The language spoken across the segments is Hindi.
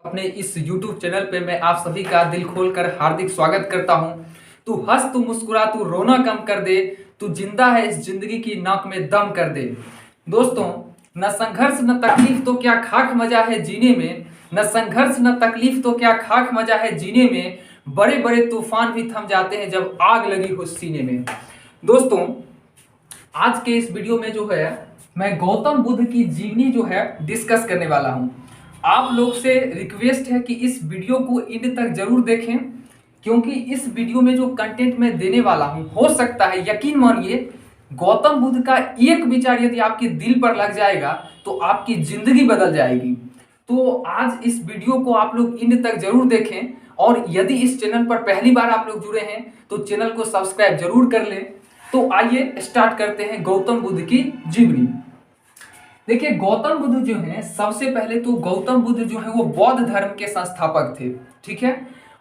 अपने इस YouTube चैनल पे मैं आप सभी का दिल खोलकर हार्दिक स्वागत करता हूं। तू हंस, तू मुस्कुरा, तू रोना कम कर दे, तू जिंदा है इस जिंदगी की नाक में दम कर दे। दोस्तों, न संघर्ष न तकलीफ तो क्या खाक मजा है जीने में, न संघर्ष न तकलीफ तो क्या खाक मजा है जीने में, बड़े बड़े तूफान भी थम जाते हैं जब आग लगी हो सीने में। दोस्तों, आज के इस वीडियो में जो है मैं गौतम बुद्ध की जीवनी जो है डिस्कस करने वाला हूं। आप लोग से रिक्वेस्ट है कि इस वीडियो को एंड तक जरूर देखें, क्योंकि इस वीडियो में जो कंटेंट मैं देने वाला हूं, हो सकता है, यकीन मानिए, गौतम बुद्ध का एक विचार यदि आपके दिल पर लग जाएगा तो आपकी जिंदगी बदल जाएगी। तो आज इस वीडियो को आप लोग एंड तक जरूर देखें, और यदि इस चैनल पर पहली बार आप लोग जुड़े हैं तो चैनल को सब्सक्राइब जरूर कर लें। तो आइए स्टार्ट करते हैं गौतम बुद्ध की जीवनी। देखिए, गौतम बुद्ध जो है, सबसे पहले तो गौतम बुद्ध जो है वो बौद्ध धर्म के संस्थापक थे, ठीक है।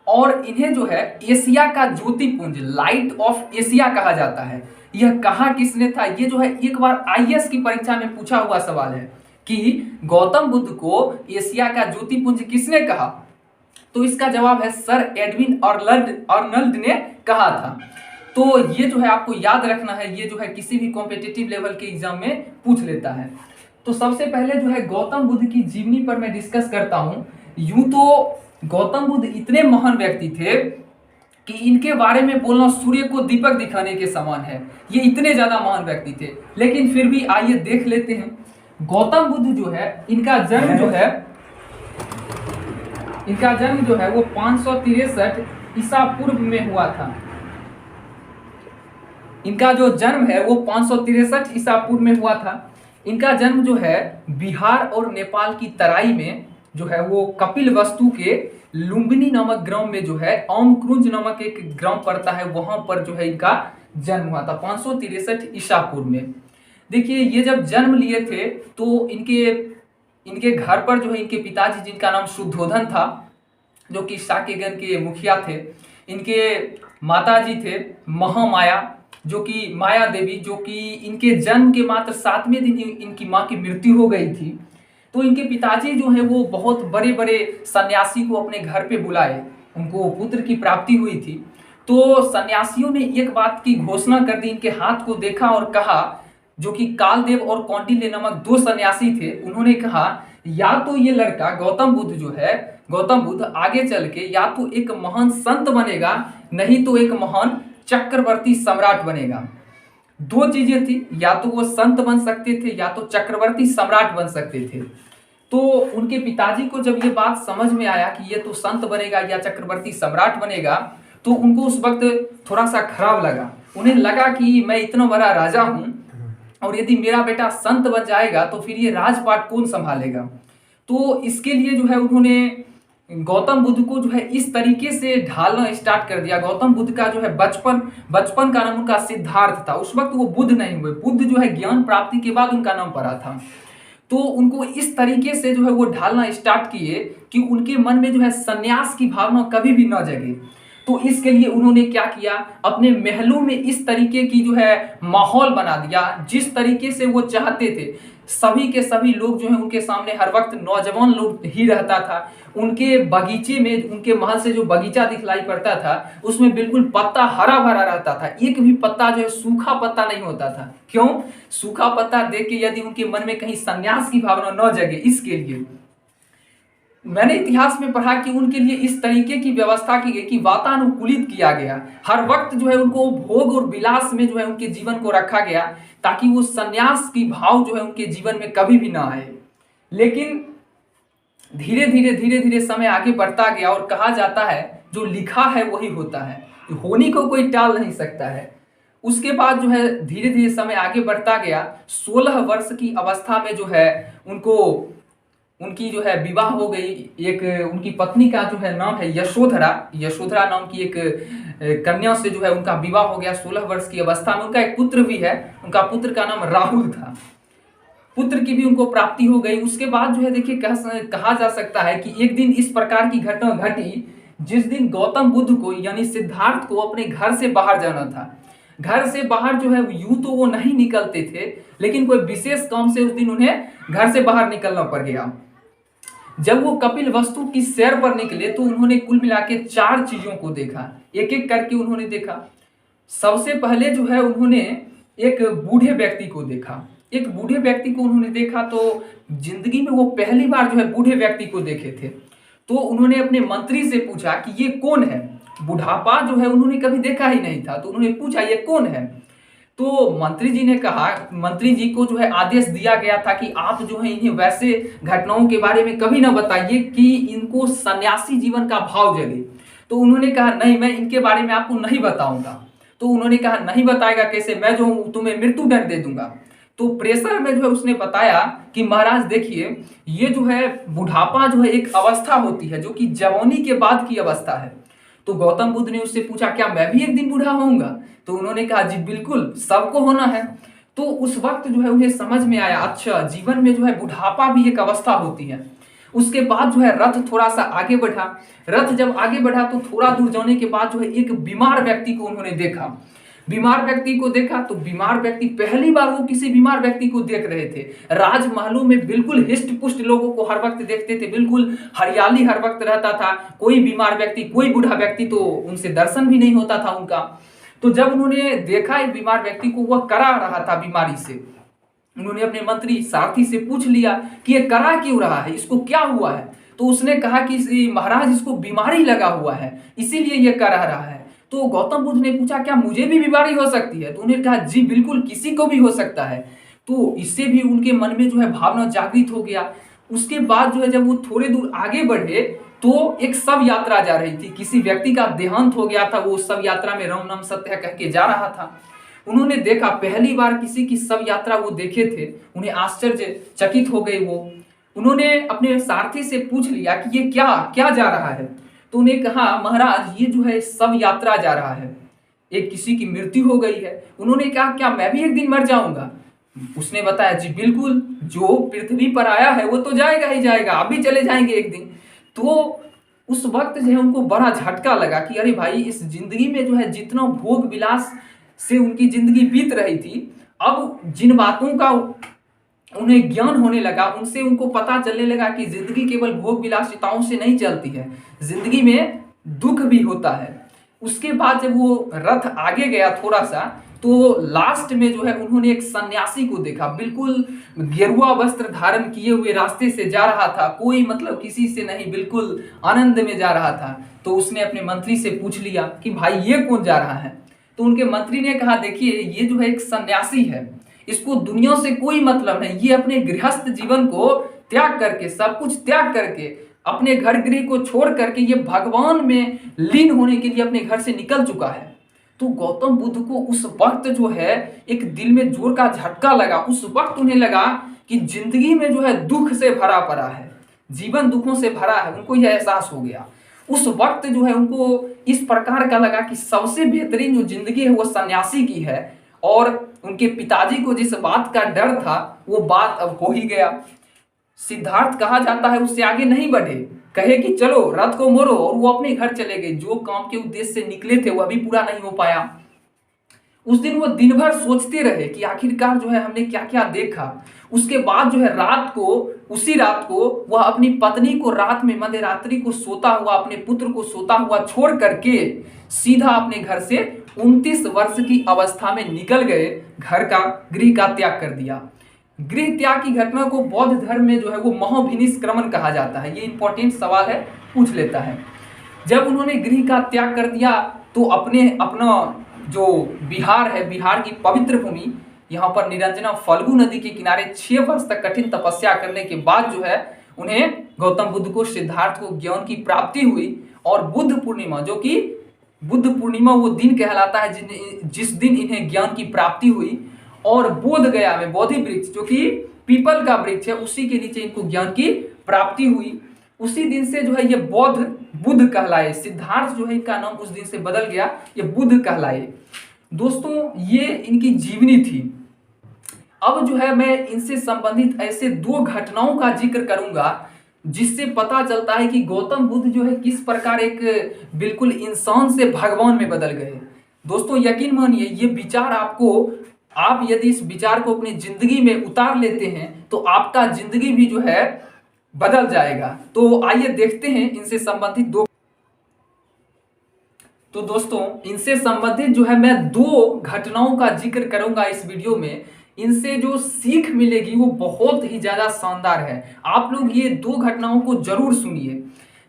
और इन्हें जो है एशिया का ज्योतिपुंज, लाइट ऑफ एशिया कहा जाता है। यह कहा किसने था, ये जो है एक बार आईएएस की परीक्षा में पूछा हुआ सवाल है कि गौतम बुद्ध को एशिया का ज्योतिपुंज किसने कहा। तो इसका जवाब है सर एडविन अर्नल्ड ने कहा था। तो ये जो है आपको याद रखना है, ये जो है किसी भी कॉम्पिटिटिव लेवल के एग्जाम में पूछ लेता है। तो सबसे पहले जो है गौतम बुद्ध की जीवनी पर मैं डिस्कस करता हूं। यूं तो गौतम बुद्ध इतने महान व्यक्ति थे कि इनके बारे में बोलना सूर्य को दीपक दिखाने के समान है। ये इतने ज्यादा महान व्यक्ति थे, लेकिन फिर भी आइए देख लेते हैं। गौतम बुद्ध जो है, इनका जन्म जो है वो 563 ईसा पूर्व में हुआ था। इनका जो जन्म है वो 563 ईसा पूर्व में हुआ था। इनका जन्म जो है बिहार और नेपाल की तराई में जो है वो कपिलवस्तु के लुम्बिनी नामक ग्राम में जो है ओमक्रुंज नामक एक ग्राम पड़ता है, वहां पर जो है इनका जन्म हुआ था 563 ईसा पूर्व में। देखिए, ये जब जन्म लिए थे तो इनके घर पर जो है इनके पिताजी, जिनका नाम शुद्धोधन था, जो कि साकेगन के मुखिया थे, इनके माताजी थे महामाया, जो कि माया देवी, जो कि इनके जन्म के मात्र 7वें दिन ही इनकी मां की मृत्यु हो गई थी। तो इनके पिताजी जो है वो बहुत बड़े बड़े सन्यासी को अपने घर पे बुलाए, उनको पुत्र की प्राप्ति हुई थी। तो सन्यासियों ने एक बात की घोषणा कर दी, इनके हाथ को देखा और कहा, जो कि कालदेव और कौंडिल्य नामक 2 सन्यासी थे, उन्होंने कहा या तो ये लड़का गौतम बुद्ध जो है, गौतम बुद्ध आगे चल के या तो एक महान संत बनेगा, नहीं तो एक महान चक्रवर्ती सम्राट बनेगा। 2 चीजें थी, या तो वो संत बन सकते थे या तो चक्रवर्ती सम्राट बन सकते थे। तो उनके पिताजी को जब ये बात समझ में आया कि ये तो संत बनेगा या चक्रवर्ती सम्राट बनेगा, तो उनको उस वक्त थोड़ा सा खराब लगा। उन्हें लगा कि मैं इतना बड़ा राजा हूं और यदि मेरा बेटा संत बन जाएगा तो फिर ये राजपाट कौन संभालेगा। तो इसके लिए जो है उन्होंने गौतम बुद्ध को जो है इस तरीके से ढालना स्टार्ट कर दिया। गौतम बुद्ध का जो है बचपन का नाम उनका सिद्धार्थ था। उस वक्त वो बुद्ध नहीं हुए, बुद्ध जो है ज्ञान प्राप्ति के बाद उनका नाम पड़ा था। तो उनको इस तरीके से जो है वो ढालना स्टार्ट किए कि उनके मन में जो है सन्यास की भावना कभी भी न जगे। तो इसके लिए उन्होंने क्या किया, अपने महलों में इस तरीके की जो है माहौल बना दिया जिस तरीके से वो चाहते थे। सभी के सभी लोग जो है उनके सामने हर वक्त नौजवान लोग ही रहता था। उनके बगीचे में, उनके महल से जो बगीचा दिखलाई पड़ता था, उसमें बिल्कुल पत्ता हरा भरा रहता था, एक भी पत्ता जो है सूखा पत्ता नहीं होता था। क्यों? सूखा पत्ता देख के यदि उनके मन में कहीं संन्यास की भावना न जगे, इसके लिए। मैंने इतिहास में पढ़ा कि उनके लिए इस तरीके की व्यवस्था की गई कि वातानुकूलित किया गया, हर वक्त जो है उनको भोग और विलास में जो है उनके जीवन को रखा गया, ताकि वो सन्यास की भाव जो है उनके जीवन में कभी भी ना आए। लेकिन धीरे धीरे समय आगे बढ़ता गया, और कहा जाता है जो लिखा है वही होता है, होने को कोई टाल नहीं सकता है। उसके बाद जो है धीरे धीरे समय आगे बढ़ता गया। 16 वर्ष की अवस्था में जो है उनकी जो है विवाह हो गई। एक उनकी पत्नी का जो है नाम है यशोधरा नाम की एक कन्या से जो है उनका विवाह हो गया 16 वर्ष की अवस्था में। उनका एक पुत्र भी है, उनका पुत्र का नाम राहुल था। पुत्र की भी उनको प्राप्ति हो गई। उसके बाद जो है देखिए कहा जा सकता है कि एक दिन इस प्रकार की घटना घटी जिस दिन गौतम बुद्ध को यानी सिद्धार्थ को अपने घर से बाहर जाना था। घर से बाहर जो है यूं तो वो नहीं निकलते थे, लेकिन कोई विशेष काम से उस दिन उन्हें घर से बाहर निकलना पड़ गया। जब वो कपिल वस्तु की सैर पर निकले तो उन्होंने कुल मिला के 4 चीजों को देखा, एक एक करके उन्होंने देखा। सबसे पहले जो है उन्होंने एक बूढ़े व्यक्ति को देखा। एक बूढ़े व्यक्ति को उन्होंने देखा तो जिंदगी में वो पहली बार जो है बूढ़े व्यक्ति को देखे थे। तो उन्होंने अपने मंत्री से पूछा कि ये कौन है। बुढ़ापा जो है उन्होंने कभी देखा ही नहीं था, तो उन्होंने पूछा ये कौन है। तो मंत्री जी ने कहा, मंत्री जी को जो है आदेश दिया गया था कि आप जो है इन्हें वैसे घटनाओं के बारे में कभी ना बताइए कि इनको सन्यासी जीवन का भाव जगे। तो उन्होंने कहा नहीं, मैं इनके बारे में आपको नहीं बताऊंगा। तो उन्होंने कहा नहीं बताएगा कैसे, मैं जो हूं तुम्हें मृत्यु दंड दे दूंगा। तो प्रेशर में जो है उसने बताया कि महाराज देखिए, ये जो है बुढ़ापा जो है एक अवस्था होती है जो कि जवानी के बाद की अवस्था है। तो गौतम बुद्ध ने उससे पूछा क्या मैं भी एक दिन बूढ़ा होऊंगा। तो उन्होंने कहा जी बिल्कुल, सबको होना है। तो उस वक्त जो है उन्हें समझ में आया, अच्छा जीवन में जो है बुढ़ापा भी एक अवस्था होती है। उसके बाद जो है रथ थोड़ा सा आगे बढ़ा। रथ जब आगे बढ़ा तो थोड़ा दूर जाने के बाद जो है एक बीमार व्यक्ति को उन्होंने देखा। बीमार व्यक्ति को देखा तो बीमार व्यक्ति, पहली बार वो किसी बीमार व्यक्ति को देख रहे थे। राजमहलों में बिल्कुल हिष्ट पुष्ट लोगों को हर वक्त देखते थे, बिल्कुल हरियाली हर वक्त रहता था। कोई बीमार व्यक्ति, कोई बूढ़ा व्यक्ति तो उनसे दर्शन भी नहीं होता था उनका। तो जब उन्होंने देखा एक बीमार व्यक्ति को, वह करा रहा था बीमारी से, उन्होंने अपने मंत्री सारथी से पूछ लिया कि ये करा क्यों रहा है, इसको क्या हुआ है। तो उसने कहा कि महाराज इसको बीमारी लगा हुआ है इसीलिए ये करा रहा है। तो गौतम बुद्ध ने पूछा क्या मुझे भी बीमारी हो सकती है। तो उन्होंने कहा जी बिल्कुल, किसी को भी हो सकता है। तो इससे भी उनके मन में जो है भावना जागृत हो गया। उसके बाद जो है जब वो थोड़े दूर आगे बढ़े तो एक शव यात्रा जा रही थी, किसी व्यक्ति का देहांत हो गया था, वो शव यात्रा में राम नाम सत्य कह के जा रहा था। उन्होंने देखा, पहली बार किसी की शव यात्रा वो देखे थे, उन्हें आश्चर्यचकित हो गए वो। उन्होंने अपने सारथी से पूछ लिया कि ये क्या क्या जा रहा है। तो उन्हें कहा महाराज ये जो है शव यात्रा जा रहा है, एक किसी की मृत्यु हो गई है। उन्होंने कहा क्या मैं भी एक दिन मर जाऊंगा। उसने बताया जी बिल्कुल, जो पृथ्वी पर आया है वो तो जाएगा ही जाएगा, आप भी चले जाएंगे एक दिन। तो उस वक्त जो है उनको बड़ा झटका लगा कि अरे भाई, इस जिंदगी में जो है जितना भोग विलास से उनकी जिंदगी बीत रही थी, अब जिन बातों का उन्हें ज्ञान होने लगा, उनसे उनको पता चलने लगा कि जिंदगी केवल भोग विलासिताओं से नहीं चलती है, जिंदगी में दुख भी होता है। उसके बाद जब वो रथ आगे गया थोड़ा सा, तो लास्ट में जो है उन्होंने एक सन्यासी को देखा, बिल्कुल गेरुआ वस्त्र धारण किए हुए रास्ते से जा रहा था, कोई मतलब किसी से नहीं, बिल्कुल आनंद में जा रहा था। तो उसने अपने मंत्री से पूछ लिया कि भाई ये कौन जा रहा है। तो उनके मंत्री ने कहा देखिए ये जो है एक सन्यासी है, इसको दुनिया से कोई मतलब नहीं, ये अपने गृहस्थ जीवन को त्याग करके, सब कुछ त्याग करके, अपने घर गृह को छोड़ करके ये भगवान में लीन होने के लिए अपने घर से निकल चुका है। तो गौतम बुद्ध को उस वक्त जो है एक दिल में जोर का झटका लगा। उस वक्त उन्हें लगा कि जिंदगी में जो है दुख से भरा पड़ा है, जीवन दुखों से भरा है, उनको यह एहसास हो गया। उस वक्त जो है उनको इस प्रकार का लगा कि सबसे बेहतरीन जो जिंदगी है वो सन्यासी की है। और उनके पिताजी को जिस बात का डर था वो बात अब हो ही गया। सिद्धार्थ कहा जाता है उससे आगे नहीं बढ़े, कहे कि चलो रथ को मोड़ो, और वो अपने घर चले गए। जो काम के उद्देश्य से निकले थे वो अभी पूरा नहीं हो पाया। उस दिन वो दिन भर सोचते रहे कि आखिरकार जो है हमने क्या क्या देखा। उसके बाद जो है रात को, उसी रात को वह अपनी पत्नी को रात में मध्य रात्रि को सोता हुआ, अपने पुत्र को सोता हुआ छोड़ करके सीधा अपने घर से 29 वर्ष की अवस्था में निकल गए, घर का, गृह का त्याग कर दिया। गृह त्याग की घटना को बौद्ध धर्म में जो है वो महाभिनिष्क्रमण कहा जाता है। ये इंपॉर्टेंट सवाल है, पूछ लेता है। जब उन्होंने गृह का त्याग कर दिया तो अपना जो बिहार है, बिहार की पवित्र भूमि, यहाँ पर निरंजना फल्गु नदी के किनारे 6 वर्ष तक कठिन तपस्या करने के बाद जो है उन्हें, गौतम बुद्ध को, सिद्धार्थ को ज्ञान की प्राप्ति हुई। और बुद्ध पूर्णिमा, जो कि बुद्ध पूर्णिमा वो दिन कहलाता है जिस दिन इन्हें ज्ञान की प्राप्ति हुई। और बोध गया में बोधि वृक्ष, जो कि पीपल का वृक्ष है, उसी के नीचे इनको ज्ञान की प्राप्ति हुई। उसी दिन से जो है ये बौद्ध बुद्ध कहलाए। सिद्धार्थ जो है इनका नाम उस दिन से बदल गया, ये बुद्ध कहलाए। दोस्तों ये इनकी जीवनी थी। अब जो है मैं इनसे संबंधित ऐसे 2 घटनाओं का जिक्र करूंगा जिससे पता चलता है कि गौतम बुद्ध जो है किस प्रकार एक बिल्कुल इंसान से भगवान में बदल गए। दोस्तों यकीन मानिए, ये विचार आपको, आप यदि इस विचार को अपनी जिंदगी में उतार लेते हैं तो आपका जिंदगी भी जो है बदल जाएगा। तो आइए देखते हैं इनसे संबंधित दो। तो दोस्तों, इनसे संबंधित जो है मैं दो घटनाओं का जिक्र करूंगा इस वीडियो में। इनसे जो सीख मिलेगी वो बहुत ही ज्यादा शानदार है। आप लोग ये दो घटनाओं को जरूर सुनिए।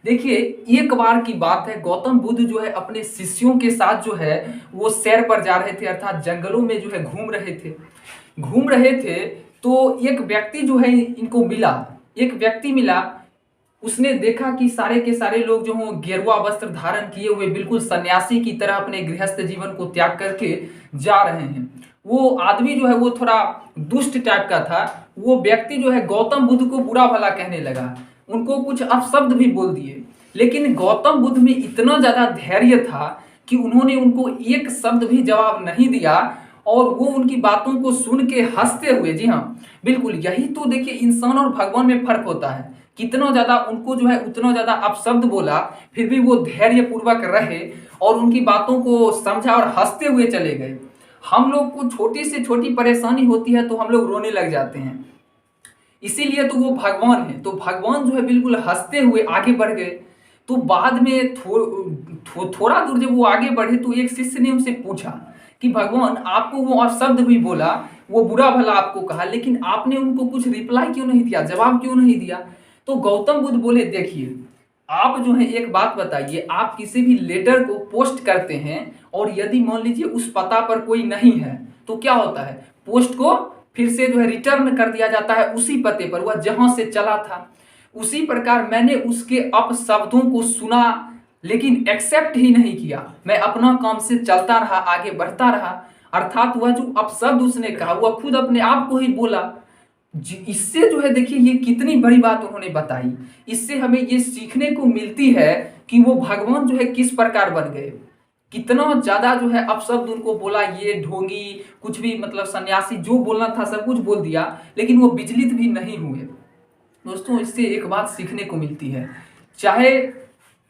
देखिए, एक बार की बात है, गौतम बुद्ध जो है अपने शिष्यों के साथ जो है वो सैर पर जा रहे थे, अर्थात जंगलों में जो है घूम रहे थे। तो एक व्यक्ति जो है इनको मिला, एक व्यक्ति मिला। उसने देखा कि सारे के सारे लोग जो हों गेरुआ वस्त्र धारण किए हुए बिल्कुल सन्यासी की तरह अपने गृहस्थ जीवन को त्याग करके जा रहे हैं। वो आदमी जो है वो थोड़ा दुष्ट टाइप का था। वो व्यक्ति जो है गौतम बुद्ध को बुरा भला कहने लगा, उनको कुछ अपशब्द भी बोल दिए। लेकिन गौतम बुद्ध में इतना ज्यादा धैर्य था कि उन्होंने उनको एक शब्द भी जवाब नहीं दिया और वो उनकी बातों को सुन के हंसते हुए, जी हाँ बिल्कुल, यही तो देखिए इंसान और भगवान में फर्क होता है। कितना ज्यादा उनको जो है उतना ज्यादा अपशब्द बोला, फिर भी वो धैर्य पूर्वक रहे और उनकी बातों को समझा और हंसते हुए चले गए। हम लोग को छोटी से छोटी परेशानी होती है तो हम लोग रोने लग जाते हैं, इसीलिए तो वो भगवान है। तो भगवान जो है बिल्कुल हंसते हुए आगे बढ़ गए। तो बाद में थोड़ा दूर जब वो आगे बढ़े तो एक शिष्य ने उनसे पूछा कि भगवान, आपको वो शब्द भी बोला, वो बुरा भला आपको कहा, लेकिन आपने उनको कुछ रिप्लाई क्यों नहीं दिया, जवाब क्यों नहीं दिया? तो गौतम बुद्ध बोले, देखिए आप जो है एक बात बताइए, आप किसी भी लेटर को पोस्ट करते हैं और यदि मान लीजिए उस पता पर कोई नहीं है तो क्या होता है, पोस्ट को फिर से जो है रिटर्न कर दिया जाता है उसी पते पर, वह जहां से चला था। उसी प्रकार मैंने उसके अपशब्दों को सुना लेकिन एक्सेप्ट ही नहीं किया, मैं अपना काम से चलता रहा, आगे बढ़ता रहा। अर्थात वह जो अपशब्द उसने कहा वह खुद अपने आप को ही बोला। इससे जो है देखिए ये कितनी बड़ी बात उन्होंने बताई। इससे हमें ये सीखने को मिलती है कि वो भगवान जो है किस प्रकार बन गए, कितना ज्यादा जो है अपशब्द उनको बोला, ये ढोंगी कुछ भी, मतलब सन्यासी जो बोलना था सब कुछ बोल दिया, लेकिन वो विचलित भी नहीं हुए। दोस्तों, इससे एक बात सीखने को मिलती है, चाहे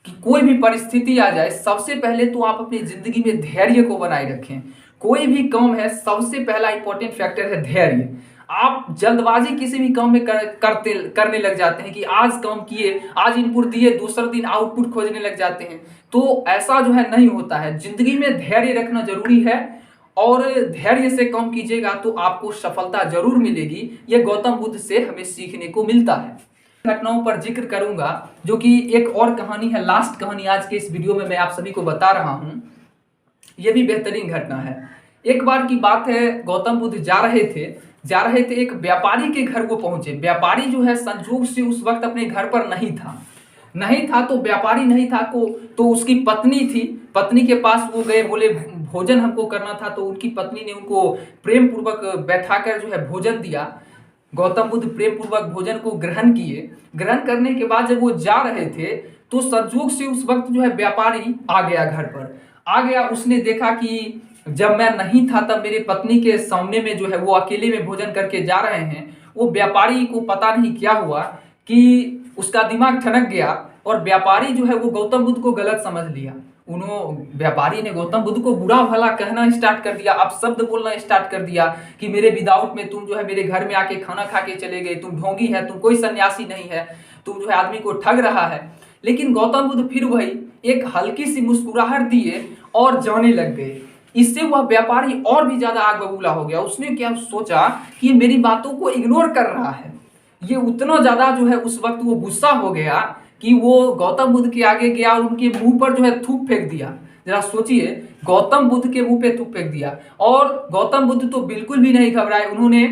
कि कोई भी परिस्थिति आ जाए, सबसे पहले तो आप अपनी जिंदगी में धैर्य को बनाए रखें। कोई भी काम है, सबसे पहला इंपॉर्टेंट फैक्टर है धैर्य। आप जल्दबाजी किसी भी काम में करने लग जाते हैं कि आज काम किए, आज इनपुट दिए, दूसरे दिन आउटपुट खोजने लग जाते हैं। तो ऐसा जो है नहीं होता है। जिंदगी में धैर्य रखना जरूरी है और धैर्य से काम कीजिएगा तो आपको सफलता जरूर मिलेगी। ये गौतम बुद्ध से हमें सीखने को मिलता है। घटनाओं पर जिक्र करूंगा जो कि एक और कहानी है, लास्ट कहानी आज के इस वीडियो में मैं आप सभी को बता रहा हूं। यह भी बेहतरीन घटना है। एक बार की बात है, गौतम बुद्ध जा रहे थे, एक व्यापारी के घर को पहुंचे। व्यापारी जो है संजोग से उस वक्त अपने घर पर नहीं था। तो व्यापारी नहीं था को तो उसकी पत्नी थी, पत्नी के पास वो गए, बोले भोजन हमको करना था। तो उनकी पत्नी ने उनको प्रेम पूर्वक बैठाकर जो है भोजन दिया। गौतम बुद्ध प्रेम पूर्वक भोजन को ग्रहण किए। ग्रहण करने के बाद जब वो जा रहे थे तो संजोग से उस वक्त जो है व्यापारी आ गया, घर पर आ गया। उसने देखा कि जब मैं नहीं था तब मेरे पत्नी के सामने में जो है वो अकेले में भोजन करके जा रहे हैं। वो व्यापारी को पता नहीं क्या हुआ कि उसका दिमाग ठनक गया और व्यापारी जो है वो गौतम बुद्ध को गलत समझ लिया। व्यापारी ने गौतम बुद्ध को बुरा भला कहना स्टार्ट कर दिया, अब शब्द बोलना स्टार्ट कर दिया कि मेरे विदाउट में तुम जो है मेरे घर में आके खाना खा के चले गए, तुम ढोंगी है, तुम कोई सन्यासी नहीं है, तुम जो है आदमी को ठग रहा है। लेकिन गौतम बुद्ध फिर वही एक हल्की सी मुस्कुराहट दिए और जाने लग गए। इससे वह व्यापारी और भी ज्यादा आग बबूला हो गया। उसने क्या सोचा कि ये मेरी बातों को इग्नोर कर रहा है। ये उतना ज्यादा जो है उस वक्त वो गुस्सा हो गया कि वो गौतम बुद्ध के आगे गया और उनके मुंह पर जो है थूक फेंक दिया। जरा सोचिए, गौतम बुद्ध के मुंह पे थूक फेंक दिया और गौतम बुद्ध तो बिल्कुल भी नहीं घबराए। उन्होंने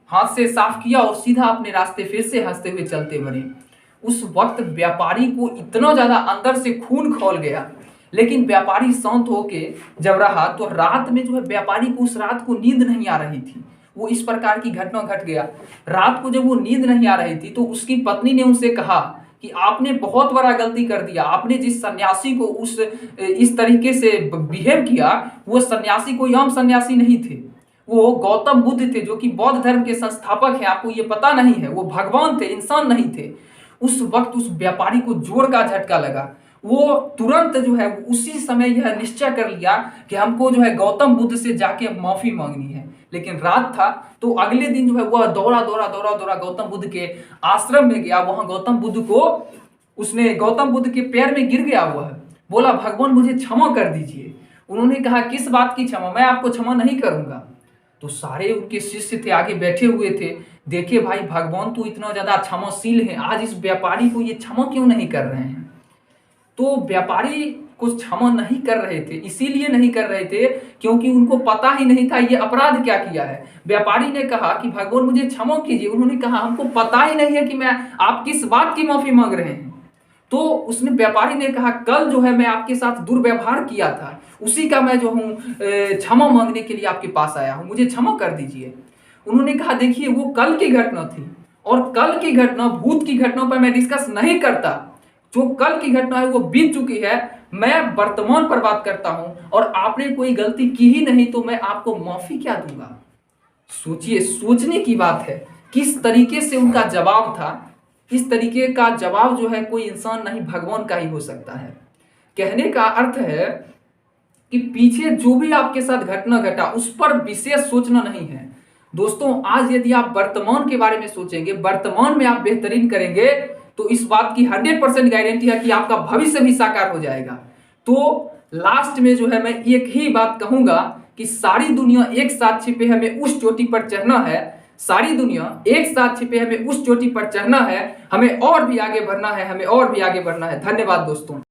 हाथ से साफ किया और सीधा अपने रास्ते फिर से हंसते हुए चलते बने। उस वक्त व्यापारी को इतना ज्यादा अंदर से खून खौल गया, लेकिन व्यापारी शांत होके जब रहा तो रात में जो है व्यापारी को उस रात को नींद नहीं आ रही थी। वो इस प्रकार की घटना घट गया। रात को जब वो नींद नहीं आ रही थी तो उसकी पत्नी ने उनसे कहा कि आपने बहुत बड़ा गलती कर दिया। आपने जिस सन्यासी को इस तरीके से बिहेव किया, वो सन्यासी कोई आम सन्यासी नहीं थे, वो गौतम बुद्ध थे जो कि बौद्ध धर्म के संस्थापक हैं। आपको ये पता नहीं है, वो भगवान थे, इंसान नहीं थे। उस वक्त उस व्यापारी को जोर का झटका लगा। वो तुरंत जो है उसी समय यह निश्चय कर लिया कि हमको जो है गौतम बुद्ध से जाके माफी मांगनी है। लेकिन रात था। तो अगले दिन जो है वह दौड़ा दौड़ा दौड़ा दौड़ा गौतम बुद्ध के आश्रम में गया। वहां गौतम बुद्ध के पैर में गिर गया। वह बोला, भगवान मुझे क्षमा कर दीजिए। उन्होंने कहा, किस बात की क्षमा, मैं आपको क्षमा नहीं करूंगा। तो सारे उनके शिष्य थे, आगे बैठे हुए थे, देखे भाई भगवान तो इतना ज्यादा क्षमाशील है, आज इस व्यापारी को ये क्षमा क्यों नहीं कर रहे हैं। तो व्यापारी कुछ क्षमा नहीं कर रहे थे, इसीलिए नहीं कर रहे थे क्योंकि उनको पता ही नहीं था ये अपराध क्या किया है। व्यापारी ने कहा कि भगवान मुझे क्षमा कीजिए। उन्होंने कहा, हमको पता ही नहीं है कि मैं आप किस बात की माफी मांग रहे हैं। तो उसने व्यापारी ने कहा, कल जो है मैं आपके साथ दुर्व्यवहार किया था, उसी का मैं जो हूँ क्षमा मांगने के लिए आपके पास आया हूँ, मुझे क्षमा कर दीजिए। उन्होंने कहा, देखिए वो कल की घटना थी और कल की घटना, भूत की घटना पर मैं डिस्कस नहीं करता। जो कल की घटना है वो बीत चुकी है, मैं वर्तमान पर बात करता हूं और आपने कोई गलती की ही नहीं तो मैं आपको माफी क्या दूंगा। सोचिए, सोचने की बात है किस तरीके से उनका जवाब था। इस तरीके का जवाब जो है कोई इंसान नहीं, भगवान का ही हो सकता है। कहने का अर्थ है कि पीछे जो भी आपके साथ घटना घटा उस पर विशेष सोचना नहीं है। दोस्तों, आज यदि आप वर्तमान के बारे में सोचेंगे, वर्तमान में आप बेहतरीन करेंगे, तो इस बात की 100% गारंटी है कि आपका भविष्य भी साकार हो जाएगा। तो लास्ट में जो है मैं एक ही बात कहूंगा कि सारी दुनिया एक साथ छिपे हमें उस चोटी पर चढ़ना है। सारी दुनिया एक साथ छिपे हमें उस चोटी पर चढ़ना है। हमें और भी आगे बढ़ना है, हमें और भी आगे बढ़ना है। धन्यवाद दोस्तों।